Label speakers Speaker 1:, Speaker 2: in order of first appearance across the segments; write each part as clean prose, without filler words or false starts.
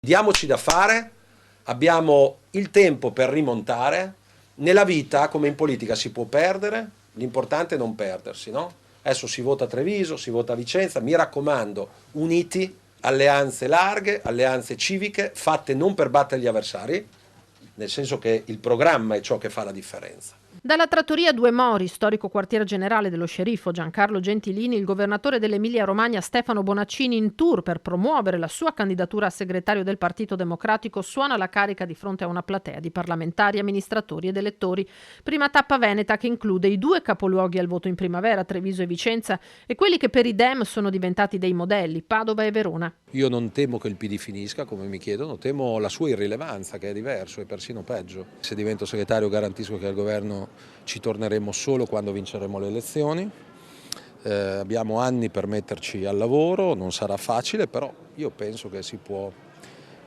Speaker 1: Diamoci da fare, abbiamo il tempo per rimontare. Nella vita, come in politica, si può perdere, l'importante è non perdersi, no? Adesso si vota a Treviso, si vota a Vicenza, mi raccomando, uniti, alleanze larghe, alleanze civiche, fatte non per battere gli avversari, nel senso che il programma è ciò che fa la differenza.
Speaker 2: Dalla trattoria Due Mori, storico quartier generale dello sceriffo Giancarlo Gentilini, il governatore dell'Emilia-Romagna Stefano Bonaccini, in tour per promuovere la sua candidatura a segretario del Partito Democratico, suona la carica di fronte a una platea di parlamentari, amministratori ed elettori. Prima tappa veneta che include i due capoluoghi al voto in primavera, Treviso e Vicenza, e quelli che per i Dem sono diventati dei modelli, Padova e Verona.
Speaker 1: Io non temo che il PD finisca, come mi chiedono, temo la sua irrilevanza, che è diverso e persino peggio. Se divento segretario garantisco che al governo ci torneremo solo quando vinceremo le elezioni. Abbiamo anni per metterci al lavoro, non sarà facile, però io penso che si può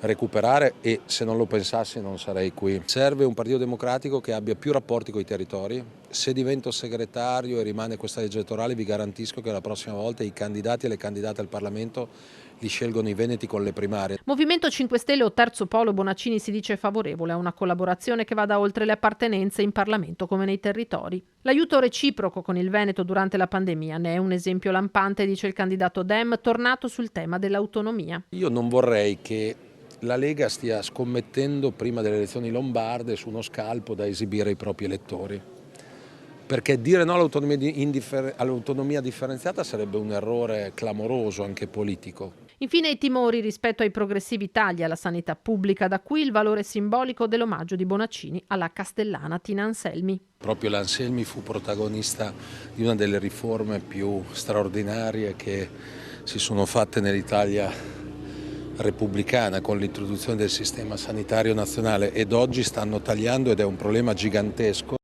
Speaker 1: recuperare e se non lo pensassi non sarei qui. Serve un Partito Democratico che abbia più rapporti con i territori. Se divento segretario e rimane questa legge elettorale vi garantisco che la prossima volta i candidati e le candidate al Parlamento li scelgono i veneti con le primarie.
Speaker 2: Movimento 5 Stelle o Terzo Polo, Bonaccini si dice favorevole a una collaborazione che vada oltre le appartenenze in Parlamento come nei territori. L'aiuto reciproco con il Veneto durante la pandemia ne è un esempio lampante, dice il candidato Dem, tornato sul tema dell'autonomia.
Speaker 1: Io non vorrei che la Lega stia scommettendo prima delle elezioni lombarde su uno scalpo da esibire ai propri elettori. Perché dire no all'autonomia differenziata sarebbe un errore clamoroso, anche politico.
Speaker 2: Infine i timori rispetto ai progressivi tagli alla sanità pubblica, da qui il valore simbolico dell'omaggio di Bonaccini alla castellana Tina Anselmi.
Speaker 1: Proprio l'Anselmi fu protagonista di una delle riforme più straordinarie che si sono fatte nell'Italia repubblicana con l'introduzione del sistema sanitario nazionale ed oggi stanno tagliando ed è un problema gigantesco.